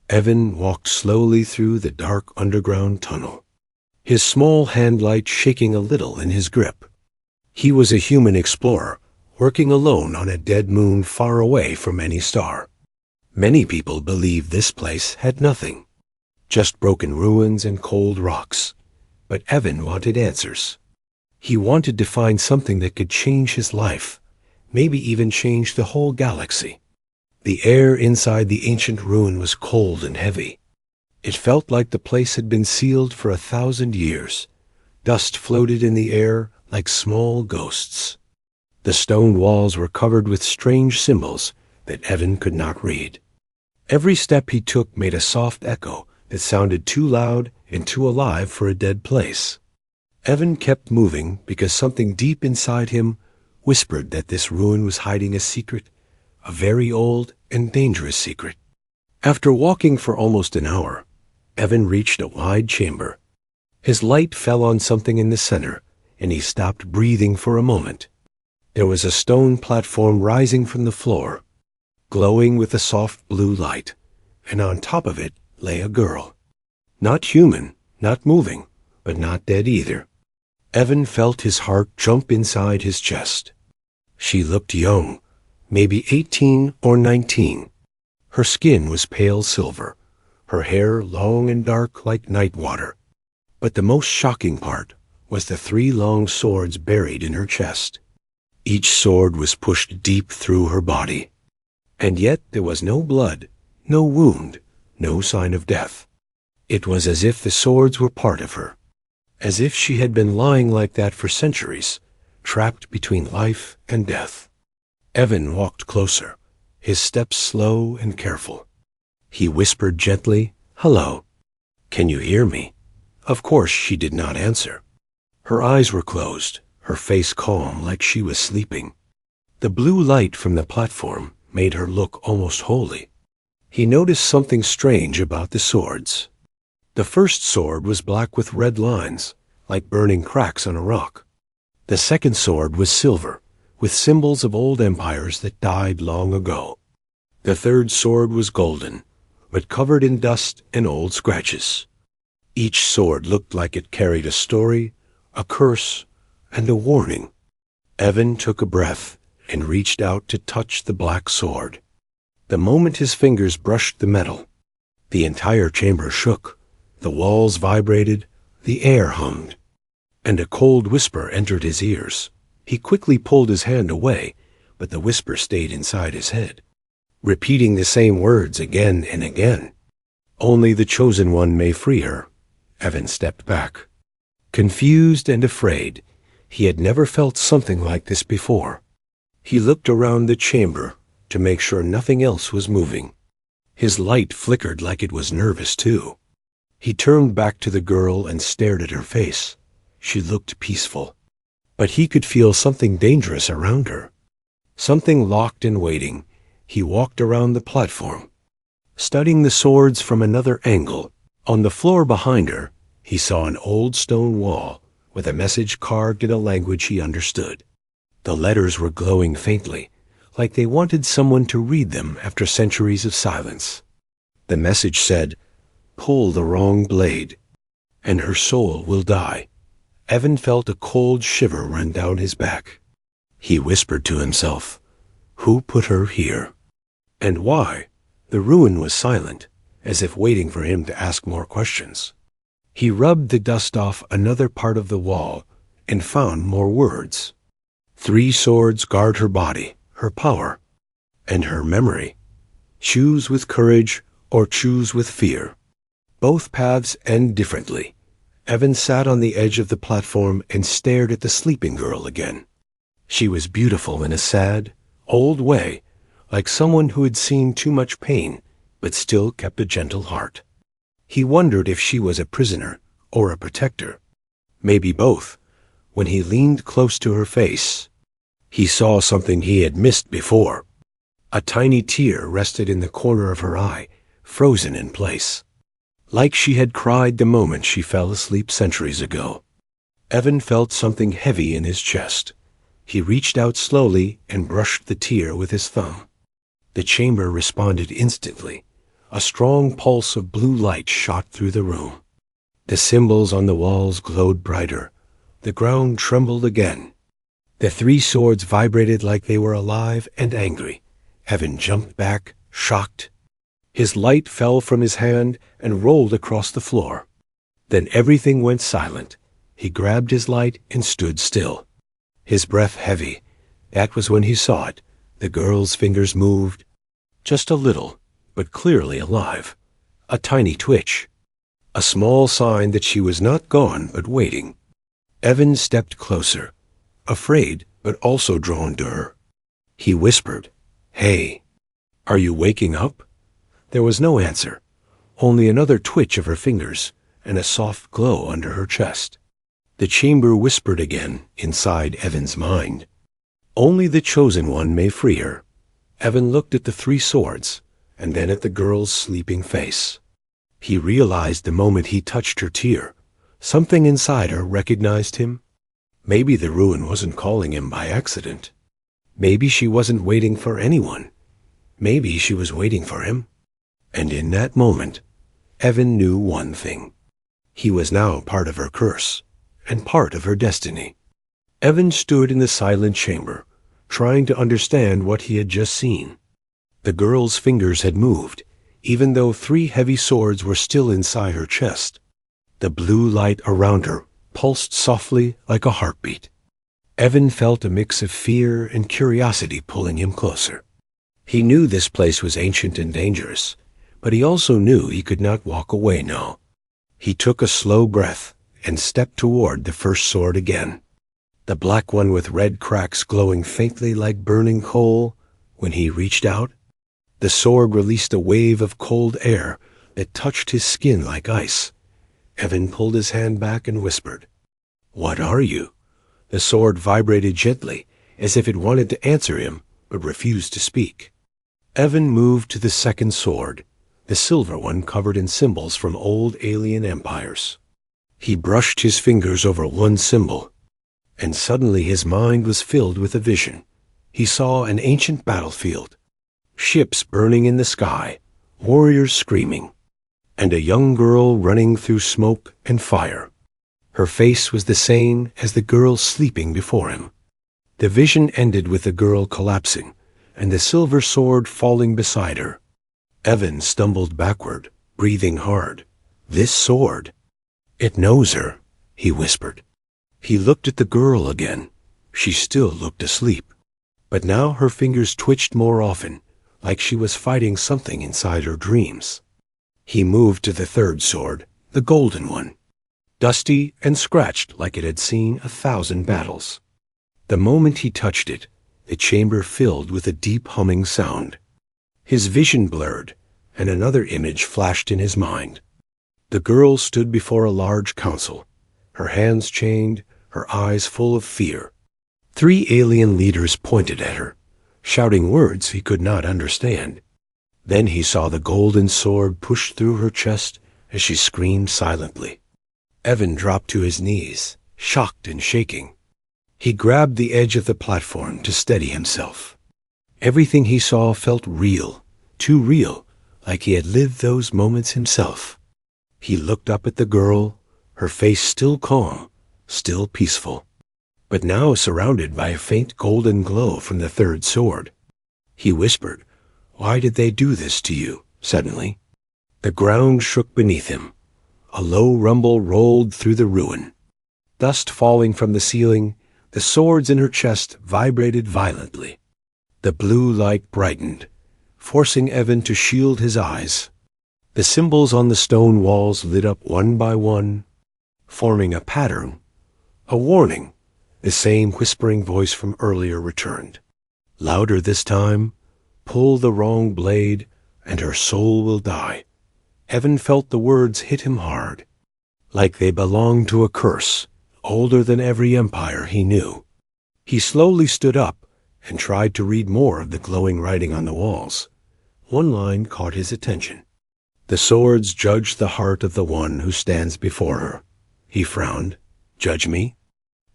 Evan walked slowly through the dark underground tunnel, his small handlight shaking a little in his grip. He was a human explorer, working alone on a dead moon far away from any star. Many people believed this place had nothing, just broken ruins and cold rocks. But Evan wanted answers. He wanted to find something that could change his life, maybe even change the whole galaxy. The air inside the ancient ruin was cold and heavy. It felt like the place had been sealed for 1,000 years. Dust floated in the air like small ghosts. The stone walls were covered with strange symbols that Evan could not read. Every step he took made a soft echo that sounded too loud and too alive for a dead place. Evan kept moving because something deep inside him whispered that this ruin was hiding a secret, a very old and dangerous secret. After walking for almost an hour, Evan reached a wide chamber. His light fell on something in the center, and he stopped breathing for a moment. There was a stone platform rising from the floor, glowing with a soft blue light, and on top of it lay a girl. Not human, not moving, but not dead either. Evan felt his heart jump inside his chest. She looked young, maybe 18 or 19. Her skin was pale silver, her hair long and dark like night water. But the most shocking part was the 3 long swords buried in her chest. Each sword was pushed deep through her body. And yet there was no blood, no wound, no sign of death. It was as if the swords were part of her, as if she had been lying like that for centuries, trapped between life and death. Evan walked closer, his steps slow and careful. He whispered gently, "Hello. Can you hear me?" Of course she did not answer. Her eyes were closed, her face calm like she was sleeping. The blue light from the platform made her look almost holy. He noticed something strange about the swords. The first sword was black with red lines, like burning cracks on a rock. The second sword was silver, with symbols of old empires that died long ago. The third sword was golden, but covered in dust and old scratches. Each sword looked like it carried a story, a curse, and a warning. Evan took a breath and reached out to touch the black sword. The moment his fingers brushed the metal, the entire chamber shook, the walls vibrated, the air hummed, and a cold whisper entered his ears. He quickly pulled his hand away, but the whisper stayed inside his head, repeating the same words again and again. "Only the chosen one may free her." Evan stepped back. Confused and afraid, he had never felt something like this before. He looked around the chamber to make sure nothing else was moving. His light flickered like it was nervous too. He turned back to the girl and stared at her face. She looked peaceful, but he could feel something dangerous around her. Something locked and waiting. He walked around the platform, studying the swords from another angle. On the floor behind her, he saw an old stone wall with a message carved in a language he understood. The letters were glowing faintly, like they wanted someone to read them after centuries of silence. The message said, "Pull the wrong blade, and her soul will die." Evan felt a cold shiver run down his back. He whispered to himself, "Who put her here? And why?" The ruin was silent, as if waiting for him to ask more questions. He rubbed the dust off another part of the wall and found more words. 3 swords guard her body, her power, and her memory. Choose with courage or choose with fear. Both paths end differently. Evan sat on the edge of the platform and stared at the sleeping girl again. She was beautiful in a sad, old way, like someone who had seen too much pain, but still kept a gentle heart. He wondered if she was a prisoner or a protector. Maybe both. When he leaned close to her face, he saw something he had missed before. A tiny tear rested in the corner of her eye, frozen in place, like she had cried the moment she fell asleep centuries ago. Evan felt something heavy in his chest. He reached out slowly and brushed the tear with his thumb. The chamber responded instantly, A strong pulse of blue light shot through the room. The symbols on the walls glowed brighter. The ground trembled again. The three swords vibrated like they were alive and angry. Evan jumped back, shocked. His light fell from his hand and rolled across the floor. Then everything went silent. He grabbed his light and stood still. His breath heavy. That was when he saw it. The girl's fingers moved. Just a little, but clearly alive. A tiny twitch. A small sign that she was not gone, but waiting. Evan stepped closer, afraid, but also drawn to her. He whispered, "Hey, are you waking up?" There was no answer, only another twitch of her fingers and a soft glow under her chest. The chamber whispered again inside Evan's mind. Only the chosen one may free her. Evan looked at the three swords, and then at the girl's sleeping face. He realized the moment he touched her tear. Something inside her recognized him. Maybe the ruin wasn't calling him by accident. Maybe she wasn't waiting for anyone. Maybe she was waiting for him. And in that moment, Evan knew one thing. He was now part of her curse, and part of her destiny. Evan stood in the silent chamber, trying to understand what he had just seen. The girl's fingers had moved, even though three heavy swords were still inside her chest. The blue light around her pulsed softly like a heartbeat. Evan felt a mix of fear and curiosity pulling him closer. He knew this place was ancient and dangerous, but he also knew he could not walk away now. He took a slow breath and stepped toward the first sword again. The black one with red cracks glowing faintly like burning coal. When he reached out, the sword released a wave of cold air that touched his skin like ice. Evan pulled his hand back and whispered, "What are you?" The sword vibrated gently, as if it wanted to answer him, but refused to speak. Evan moved to the second sword, the silver one covered in symbols from old alien empires. He brushed his fingers over one symbol, and suddenly his mind was filled with a vision. He saw an ancient battlefield, ships burning in the sky, warriors screaming, and a young girl running through smoke and fire. Her face was the same as the girl sleeping before him. The vision ended with the girl collapsing, and the silver sword falling beside her. Evan stumbled backward, breathing hard. This sword, it knows her, he whispered. He looked at the girl again. She still looked asleep, but now her fingers twitched more often, like she was fighting something inside her dreams. He moved to the third sword, the golden one, dusty and scratched like it had seen 1,000 battles. The moment he touched it, the chamber filled with a deep humming sound. His vision blurred, and another image flashed in his mind. The girl stood before a large council, her hands chained, her eyes full of fear. 3 alien leaders pointed at her, shouting words he could not understand. Then he saw the golden sword push through her chest as she screamed silently. Evan dropped to his knees, shocked and shaking. He grabbed the edge of the platform to steady himself. Everything he saw felt real, too real, like he had lived those moments himself. He looked up at the girl, her face still calm, still peaceful, but now surrounded by a faint golden glow from the third sword. He whispered, "Why did they do this to you?" Suddenly, the ground shook beneath him. A low rumble rolled through the ruin. Dust falling from the ceiling, the swords in her chest vibrated violently. The blue light brightened, forcing Evan to shield his eyes. The symbols on the stone walls lit up one by one, forming a pattern, a warning. The same whispering voice from earlier returned. Louder this time, "Pull the wrong blade, and her soul will die." Evan felt the words hit him hard, like they belonged to a curse, older than every empire he knew. He slowly stood up and tried to read more of the glowing writing on the walls. One line caught his attention. "The swords judge the heart of the one who stands before her." He frowned. "Judge me?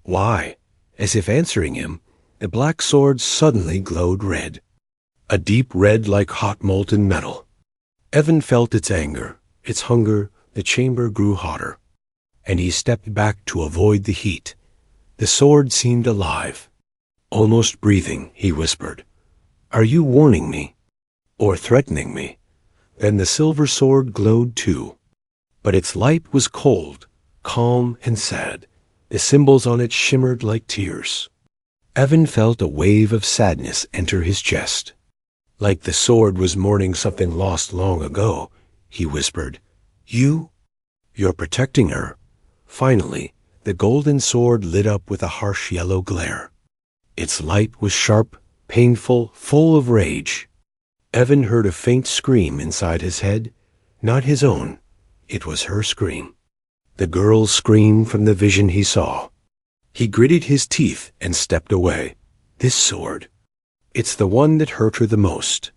Why?" As if answering him, the black sword suddenly glowed red. A deep red like hot molten metal. Evan felt its anger, its hunger. The chamber grew hotter, and he stepped back to avoid the heat. The sword seemed alive, almost breathing. He whispered, "Are you warning me? Or threatening me?" Then the silver sword glowed too, but its light was cold, calm, and sad. The symbols on it shimmered like tears. Evan felt a wave of sadness enter his chest. Like the sword was mourning something lost long ago, he whispered, You're protecting her." Finally, the golden sword lit up with a harsh yellow glare. Its light was sharp, painful, full of rage. Evan heard a faint scream inside his head, not his own. It was her scream. The girl's scream from the vision he saw. He gritted his teeth and stepped away. This sword. It's the one that hurt her the most.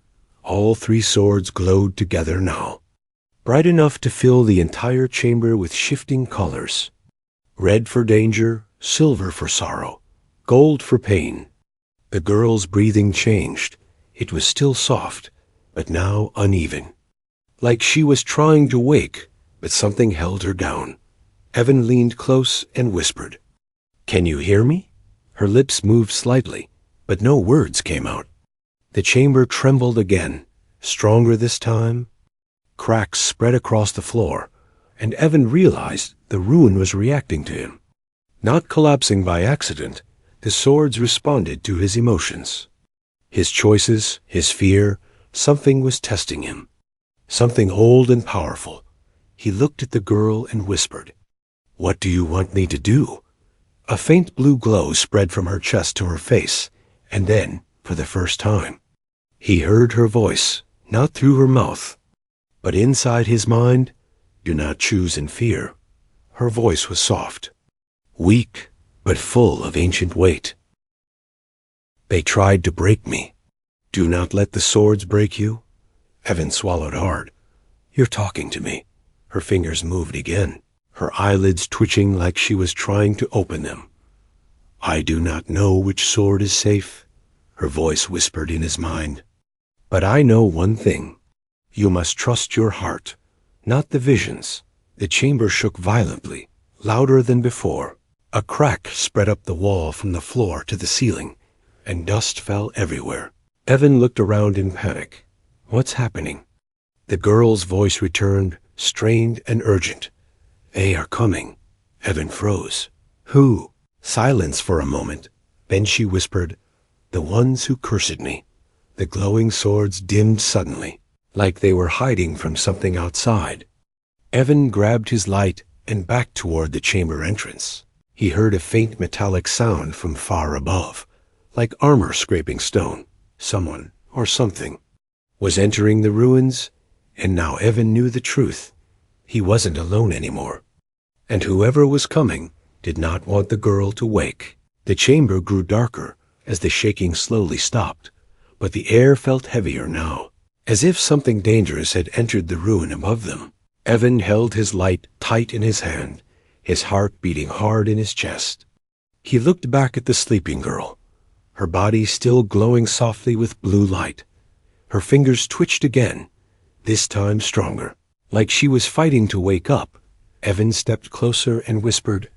All three swords glowed together now, bright enough to fill the entire chamber with shifting colors. Red for danger, silver for sorrow, gold for pain. The girl's breathing changed. It was still soft, but now uneven. Like she was trying to wake, but something held her down. Evan leaned close and whispered, "Can you hear me?" Her lips moved slightly, but no words came out. The chamber trembled again, stronger this time. Cracks spread across the floor, and Evan realized the ruin was reacting to him. Not collapsing by accident, the swords responded to his emotions. His choices, his fear, something was testing him. Something old and powerful. He looked at the girl and whispered, "What do you want me to do?" A faint blue glow spread from her chest to her face, and then, for the first time, he heard her voice, not through her mouth, but inside his mind. "Do not choose in fear." Her voice was soft, weak, but full of ancient weight. "They tried to break me. Do not let the swords break you." Evan swallowed hard. "You're talking to me." Her fingers moved again, her eyelids twitching like she was trying to open them. "I do not know which sword is safe," her voice whispered in his mind. "But I know one thing. You must trust your heart, not the visions." The chamber shook violently, louder than before. A crack spread up the wall from the floor to the ceiling, and dust fell everywhere. Evan looked around in panic. What's happening? The girl's voice returned, strained and urgent. "They are coming." Evan froze. "Who?" Silence for a moment. Then she whispered, "The ones who cursed me." The glowing swords dimmed suddenly, like they were hiding from something outside. Evan grabbed his light and backed toward the chamber entrance. He heard a faint metallic sound from far above, like armor scraping stone. Someone, or something, was entering the ruins, and now Evan knew the truth. He wasn't alone anymore. And whoever was coming did not want the girl to wake. The chamber grew darker as the shaking slowly stopped, but the air felt heavier now, as if something dangerous had entered the ruin above them. Evan held his light tight in his hand, his heart beating hard in his chest. He looked back at the sleeping girl, her body still glowing softly with blue light. Her fingers twitched again, this time stronger, like she was fighting to wake up. Evan stepped closer and whispered,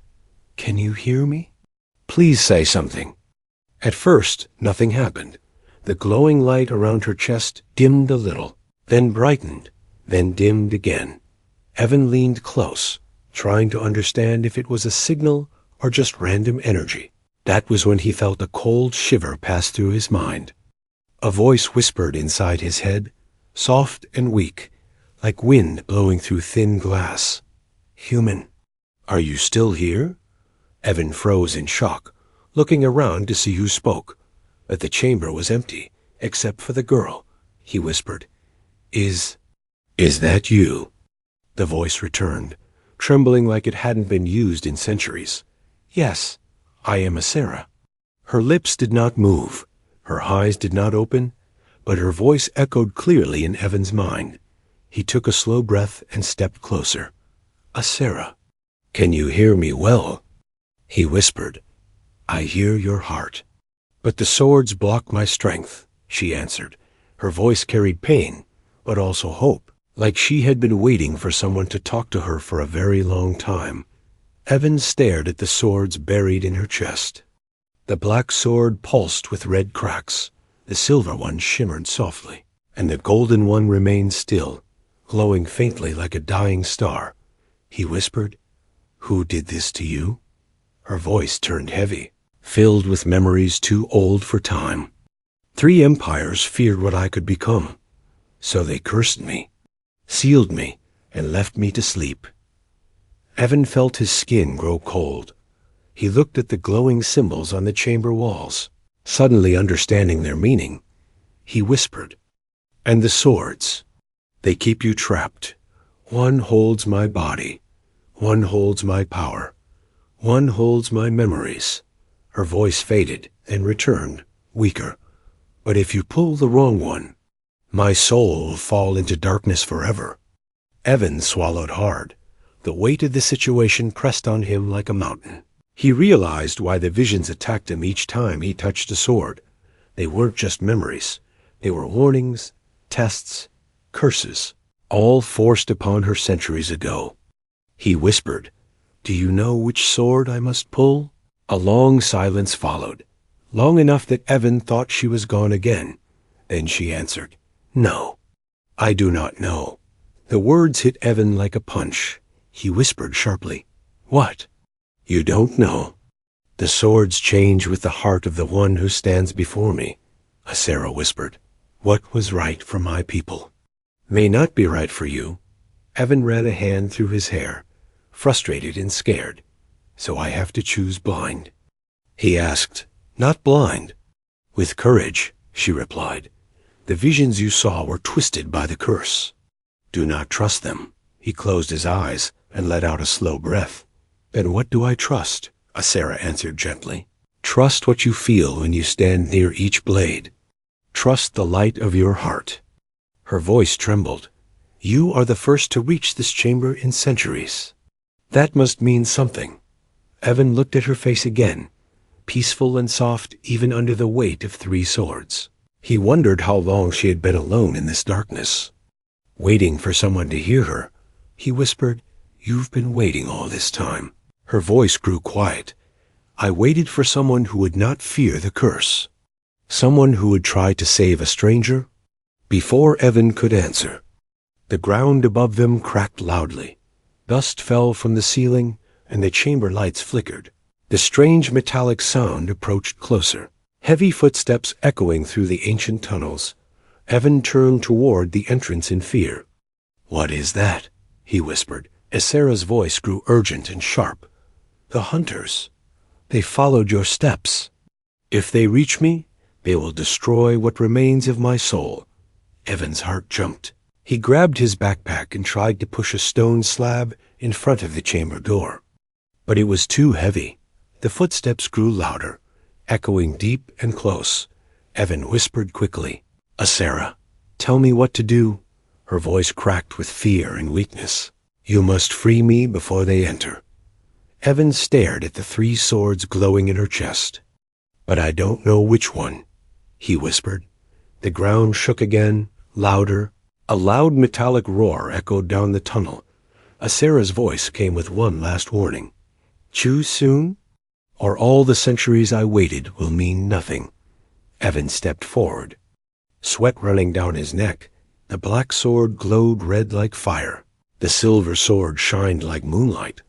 "Can you hear me? Please say something." At first, nothing happened. The glowing light around her chest dimmed a little, then brightened, then dimmed again. Evan leaned close, trying to understand if it was a signal or just random energy. That was when he felt a cold shiver pass through his mind. A voice whispered inside his head, soft and weak, like wind blowing through thin glass. "Human, are you still here?" Evan froze in shock, looking around to see who spoke. But the chamber was empty, except for the girl. He whispered, Is that you?" The voice returned, trembling like it hadn't been used in centuries. "Yes, I am a Sarah." Her lips did not move, her eyes did not open, but her voice echoed clearly in Evan's mind. He took a slow breath and stepped closer. "A Sarah. Can you hear me well?" He whispered, "I hear your heart." "But the swords block my strength," she answered. Her voice carried pain, but also hope, like she had been waiting for someone to talk to her for a very long time. Evan stared at the swords buried in her chest. The black sword pulsed with red cracks, the silver one shimmered softly, and the golden one remained still, glowing faintly like a dying star. He whispered, "Who did this to you?" Her voice turned heavy, filled with memories too old for time. 3 empires feared what I could become, so they cursed me, sealed me, and left me to sleep. Evan felt his skin grow cold. He looked at the glowing symbols on the chamber walls. Suddenly understanding their meaning, he whispered, "And the swords, they keep you trapped. One holds my body, one holds my power, one holds my memories." Her voice faded and returned, weaker. "But if you pull the wrong one, my soul will fall into darkness forever." Evan swallowed hard. The weight of the situation pressed on him like a mountain. He realized why the visions attacked him each time he touched a sword. They weren't just memories. They were warnings, tests, curses, all forced upon her centuries ago. He whispered, "Do you know which sword I must pull?" A long silence followed, long enough that Evan thought she was gone again. Then she answered, "No, I do not know." The words hit Evan like a punch. He whispered sharply, "What? You don't know?" "The swords change with the heart of the one who stands before me," Asera whispered. "What was right for my people may not be right for you." Evan ran a hand through his hair, frustrated and scared. "So I have to choose blind?" He asked. "Not blind. With courage," she replied. "The visions you saw were twisted by the curse. Do not trust them." He closed his eyes and let out a slow breath. "Then what do I trust?" Asera answered gently. "Trust what you feel when you stand near each blade. Trust the light of your heart." Her voice trembled. "You are the first to reach this chamber in centuries. That must mean something." Evan looked at her face again, peaceful and soft even under the weight of 3 swords. He wondered how long she had been alone in this darkness, waiting for someone to hear her. He whispered, "You've been waiting all this time." Her voice grew quiet. "I waited for someone who would not fear the curse. Someone who would try to save a stranger." Before Evan could answer, the ground above them cracked loudly. Dust fell from the ceiling, and the chamber lights flickered. The strange metallic sound approached closer, heavy footsteps echoing through the ancient tunnels. Evan turned toward the entrance in fear. "What is that?" he whispered. Asera's voice grew urgent and sharp. "The hunters. They followed your steps. If they reach me, they will destroy what remains of my soul." Evan's heart jumped. He grabbed his backpack and tried to push a stone slab in front of the chamber door. But it was too heavy. The footsteps grew louder, echoing deep and close. Evan whispered quickly, "Asera, tell me what to do." Her voice cracked with fear and weakness. "You must free me before they enter." Evan stared at the 3 swords glowing in her chest. "But I don't know which one," he whispered. The ground shook again, louder. A loud metallic roar echoed down the tunnel. Asera's voice came with one last warning. "Choose soon, or all the centuries I waited will mean nothing." Evan stepped forward, sweat running down his neck. The black sword glowed red like fire. The silver sword shined like moonlight.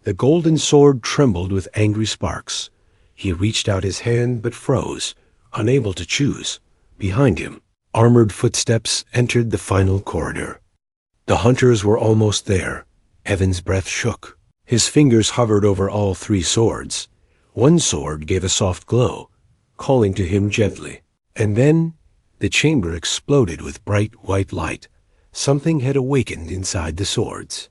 The golden sword trembled with angry sparks. He reached out his hand but froze, unable to choose. Behind him, armored footsteps entered the final corridor. The hunters were almost there. Evan's breath shook. His fingers hovered over all 3 swords. One sword gave a soft glow, calling to him gently. And then the chamber exploded with bright white light. Something had awakened inside the swords.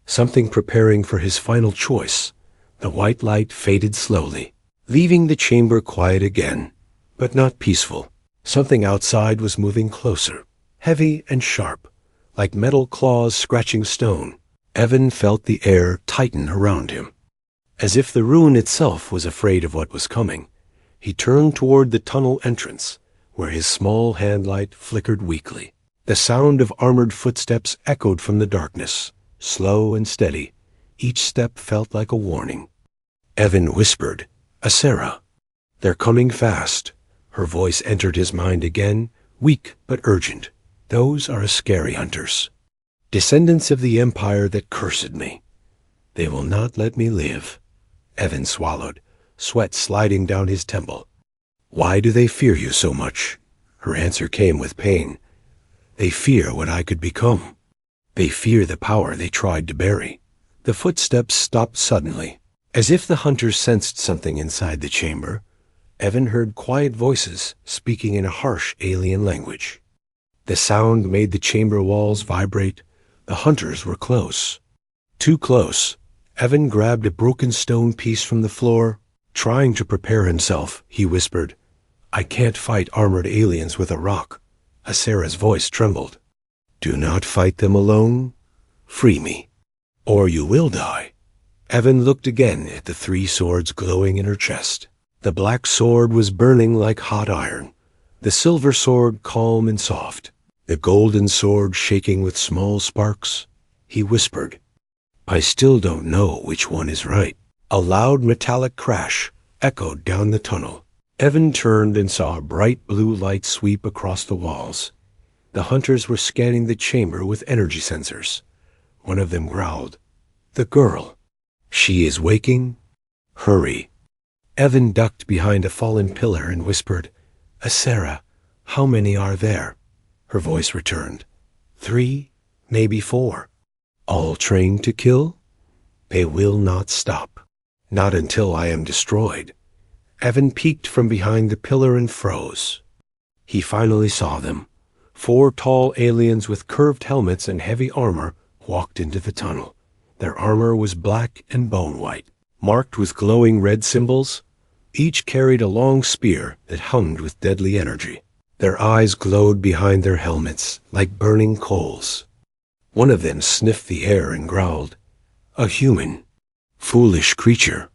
Something preparing for his final choice. The white light faded slowly, leaving the chamber quiet again, but not peaceful. Something outside was moving closer, heavy and sharp, like metal claws scratching stone. Evan felt the air tighten around him, as if the ruin itself was afraid of what was coming. He turned toward the tunnel entrance, where his small handlight flickered weakly. The sound of armored footsteps echoed from the darkness, slow and steady. Each step felt like a warning. Evan whispered, "Asera, they're coming fast." Her voice entered his mind again, weak but urgent. "Those are Askari hunters, descendants of the empire that cursed me. They will not let me live." Evan swallowed, sweat sliding down his temple. "Why do they fear you so much?" Her answer came with pain. "They fear what I could become. They fear the power they tried to bury." The footsteps stopped suddenly. As if the hunters sensed something inside the chamber, Evan heard quiet voices speaking in a harsh alien language. The sound made the chamber walls vibrate. The hunters were close. Too close. Evan grabbed a broken stone piece from the floor. Trying to prepare himself, he whispered, "I can't fight armored aliens with a rock." Asera's voice trembled. "Do not fight them alone. Free me, or you will die." Evan looked again at the 3 swords glowing in her chest. The black sword was burning like hot iron, the silver sword calm and soft, the golden sword shaking with small sparks. He whispered, "I still don't know which one is right." A loud metallic crash echoed down the tunnel. Evan turned and saw a bright blue light sweep across the walls. The hunters were scanning the chamber with energy sensors. One of them growled, "The girl. She is waking. Hurry." Evan ducked behind a fallen pillar and whispered, "Asera, how many are there?" Her voice returned, 3, maybe 4. "All trained to kill? They will not stop. Not until I am destroyed." Evan peeked from behind the pillar and froze. He finally saw them. 4 tall aliens with curved helmets and heavy armor walked into the tunnel. Their armor was black and bone-white, marked with glowing red symbols. Each carried a long spear that hummed with deadly energy. Their eyes glowed behind their helmets like burning coals. One of them sniffed the air and growled, "A human. Foolish creature.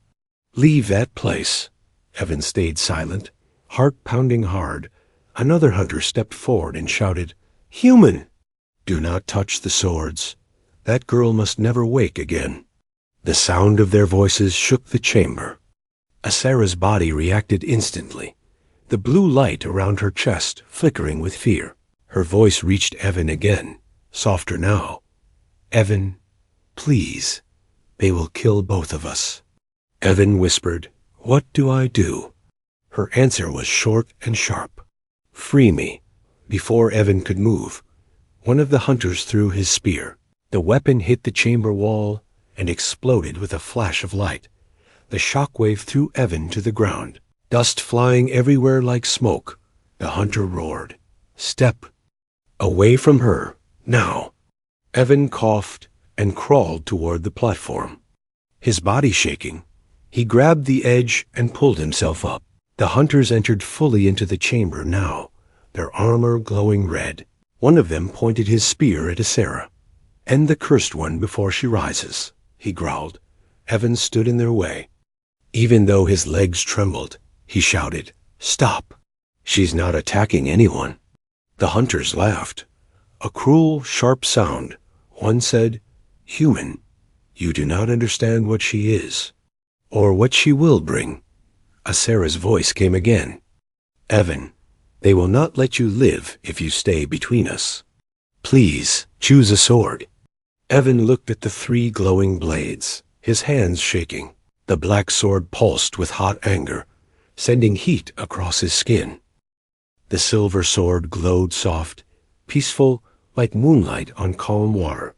Leave that place." Evan stayed silent, heart pounding hard. Another hunter stepped forward and shouted, "Human! Do not touch the swords. That girl must never wake again." The sound of their voices shook the chamber. Asera's body reacted instantly, the blue light around her chest flickering with fear. Her voice reached Evan again, softer now. "Evan, please. They will kill both of us." Evan whispered, "What do I do?" Her answer was short and sharp. "Free me." Before Evan could move, one of the hunters threw his spear. The weapon hit the chamber wall and exploded with a flash of light. The shockwave threw Evan to the ground, dust flying everywhere like smoke. The hunter roared, "Step away from her, now." Evan coughed and crawled toward the platform. His body shaking, he grabbed the edge and pulled himself up. The hunters entered fully into the chamber now, their armor glowing red. One of them pointed his spear at Asera. "End the cursed one before she rises," he growled. Evan stood in their way. Even though his legs trembled, he shouted, "Stop! She's not attacking anyone." The hunters laughed. A cruel, sharp sound. One said, "Human, you do not understand what she is, or what she will bring." Asera's voice came again. "Evan, they will not let you live if you stay between us. Please, choose a sword." Evan looked at the 3 glowing blades, his hands shaking. The black sword pulsed with hot anger, sending heat across his skin. The silver sword glowed soft, peaceful, like moonlight on calm water.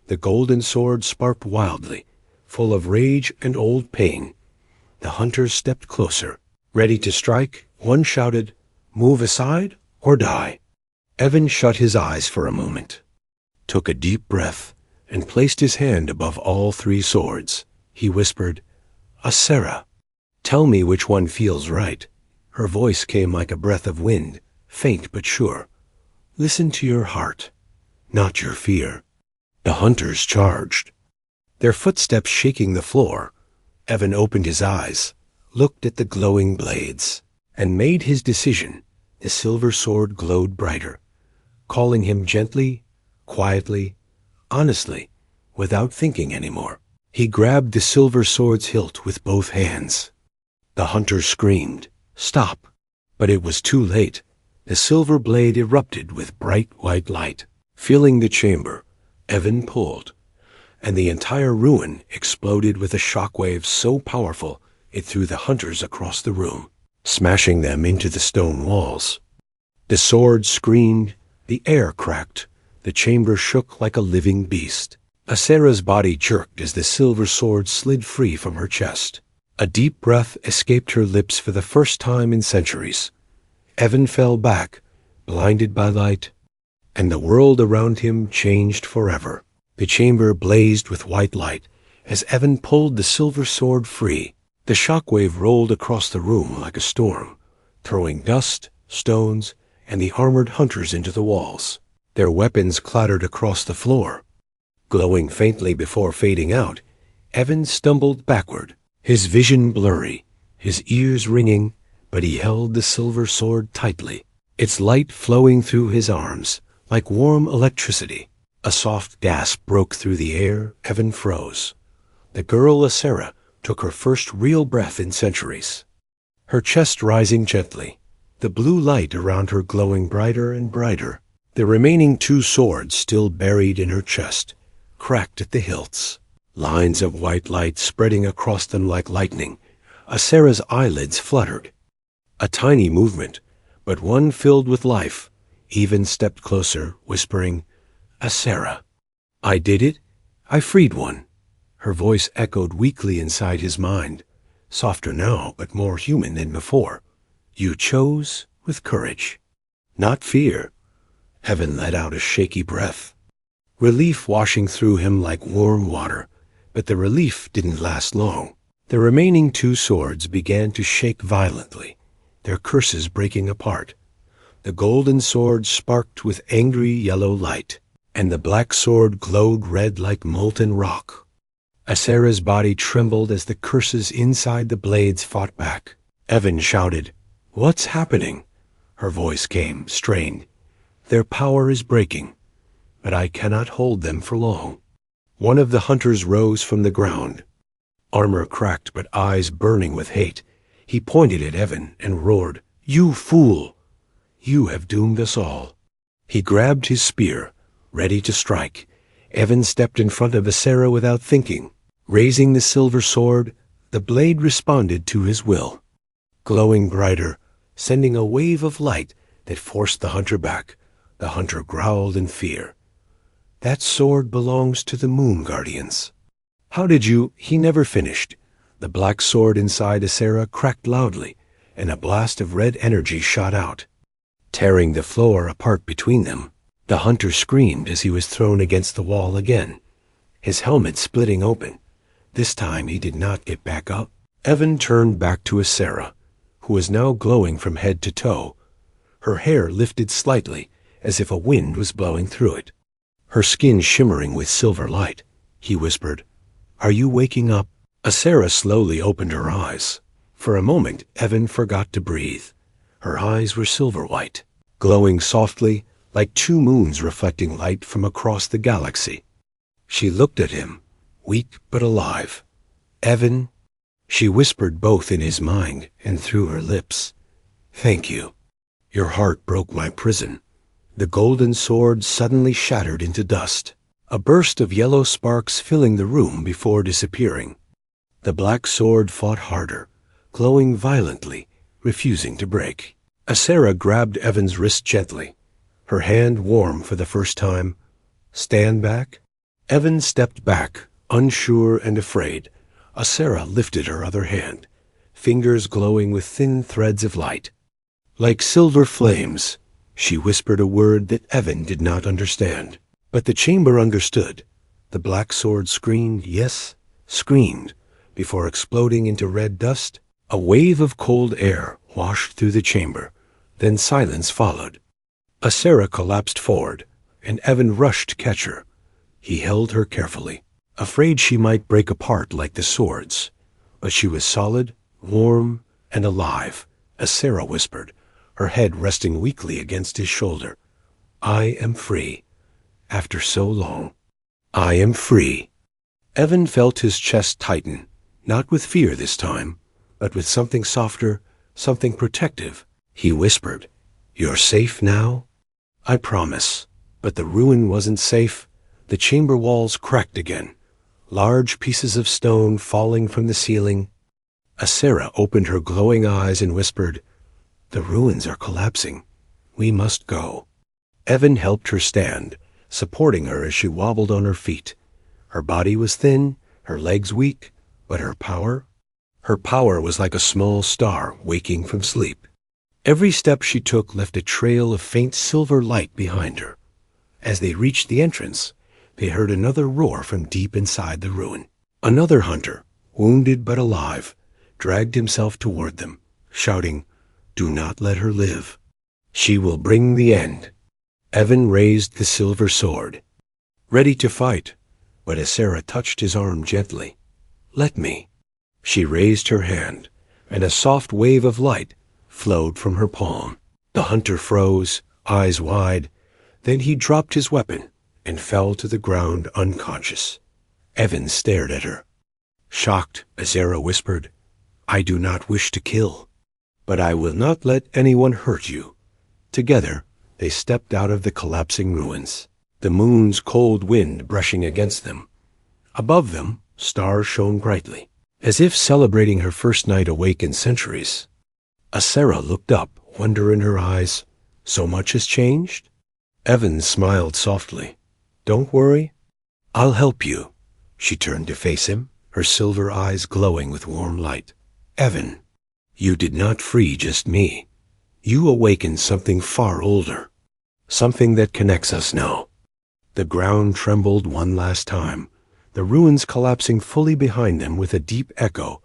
The golden sword sparked wildly, full of rage and old pain. The hunters stepped closer, ready to strike. One shouted, "Move aside or die." Evan shut his eyes for a moment, took a deep breath, and placed his hand above all 3 swords. He whispered, "Asera, tell me which one feels right." Her voice came like a breath of wind, faint but sure. "Listen to your heart, not your fear." The hunters charged, their footsteps shaking the floor. Evan opened his eyes, looked at the glowing blades, and made his decision. The silver sword glowed brighter, calling him gently, quietly, honestly, without thinking anymore. He grabbed the silver sword's hilt with both hands. The hunter screamed, "Stop!" But it was too late. The silver blade erupted with bright white light. Filling the chamber, Evan pulled, and the entire ruin exploded with a shockwave so powerful it threw the hunters across the room, smashing them into the stone walls. The sword screamed, the air cracked, the chamber shook like a living beast. Asera's body jerked as the silver sword slid free from her chest. A deep breath escaped her lips for the first time in centuries. Evan fell back, blinded by light, and the world around him changed forever. The chamber blazed with white light as Evan pulled the silver sword free. The shockwave rolled across the room like a storm, throwing dust, stones, and the armored hunters into the walls. Their weapons clattered across the floor. Glowing faintly before fading out, Evan stumbled backward, his vision blurry, his ears ringing, but he held the silver sword tightly, its light flowing through his arms like warm electricity. A soft gasp broke through the air. Evan froze. The girl Asera took her first real breath in centuries, her chest rising gently, the blue light around her glowing brighter and brighter. The remaining two swords still buried in her chest, cracked at the hilts, lines of white light spreading across them like lightning. Asera's eyelids fluttered. A tiny movement, but one filled with life. Even stepped closer, whispering, "Asera, I did it. I freed one." Her voice echoed weakly inside his mind, softer now but more human than before. "You chose with courage, not fear." Evan let out a shaky breath, relief washing through him like warm water, but the relief didn't last long. The remaining two swords began to shake violently, their curses breaking apart. The golden sword sparked with angry yellow light, and the black sword glowed red like molten rock. Asera's body trembled as the curses inside the blades fought back. Evan shouted, "What's happening?" Her voice came, strained. "Their power is breaking, but I cannot hold them for long." One of the hunters rose from the ground, armor cracked but eyes burning with hate. He pointed at Evan and roared, "You fool! You have doomed us all." He grabbed his spear, ready to strike. Evan stepped in front of Asera without thinking. Raising the silver sword, the blade responded to his will, glowing brighter, sending a wave of light that forced the hunter back. The hunter growled in fear. "That sword belongs to the Moon Guardians." "How did you—" He never finished. The black sword inside Asera cracked loudly, and a blast of red energy shot out, tearing the floor apart between them. The hunter screamed as he was thrown against the wall again, his helmet splitting open. This time he did not get back up. Evan turned back to Asera, who was now glowing from head to toe. Her hair lifted slightly, as if a wind was blowing through it, her skin shimmering with silver light. He whispered, "Are you waking up?" Asera slowly opened her eyes. For a moment, Evan forgot to breathe. Her eyes were silver white, glowing softly like two moons reflecting light from across the galaxy. She looked at him, weak but alive. "Evan," she whispered both in his mind and through her lips. "Thank you. Your heart broke my prison." The golden sword suddenly shattered into dust, a burst of yellow sparks filling the room before disappearing. The black sword fought harder, glowing violently, refusing to break. Asera grabbed Evan's wrist gently, her hand warm for the first time. "Stand back." Evan stepped back, unsure and afraid. Asera lifted her other hand, fingers glowing with thin threads of light. Like silver flames, she whispered a word that Evan did not understand. But the chamber understood. The black sword screamed, yes, screamed, before exploding into red dust. A wave of cold air washed through the chamber, then silence followed. Asera collapsed forward, and Evan rushed to catch her. He held her carefully, afraid she might break apart like the swords. But she was solid, warm, and alive, Asera whispered, her head resting weakly against his shoulder. I am free. After so long, I am free. Evan felt his chest tighten, not with fear this time, but with something softer, something protective. He whispered, "You're safe now?" "I promise." But the ruin wasn't safe. The chamber walls cracked again, large pieces of stone falling from the ceiling. Asera opened her glowing eyes and whispered, "The ruins are collapsing. We must go." Evan helped her stand, supporting her as she wobbled on her feet. Her body was thin, her legs weak, but her power was like a small star waking from sleep. Every step she took left a trail of faint silver light behind her. As they reached the entrance, they heard another roar from deep inside the ruin. Another hunter, wounded but alive, dragged himself toward them, shouting, "Do not let her live. She will bring the end." Evan raised the silver sword, ready to fight, but Asera touched his arm gently. "Let me." She raised her hand, and a soft wave of light flowed from her palm. The hunter froze, eyes wide. Then he dropped his weapon and fell to the ground unconscious. Evan stared at her. Shocked, Asera whispered, "I do not wish to kill, but I will not let anyone hurt you." Together, they stepped out of the collapsing ruins, the moon's cold wind brushing against them. Above them, stars shone brightly, as if celebrating her first night awake in centuries. Asera looked up, wonder in her eyes. "So much has changed?" Evan smiled softly. "Don't worry. I'll help you." She turned to face him, her silver eyes glowing with warm light. "Evan, you did not free just me. You awakened something far older, something that connects us now." The ground trembled one last time, the ruins collapsing fully behind them with a deep echo.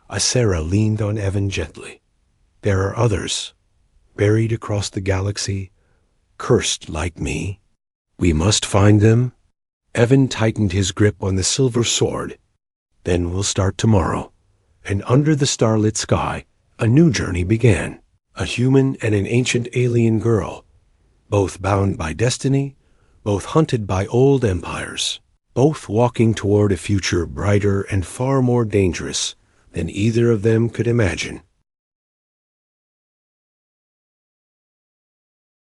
Asera leaned on Evan gently. "There are others, buried across the galaxy, cursed like me. We must find them." Evan tightened his grip on the silver sword. "Then we'll start tomorrow." And under the starlit sky, a new journey began. A human and an ancient alien girl, both bound by destiny, both hunted by old empires, both walking toward a future brighter and far more dangerous than either of them could imagine.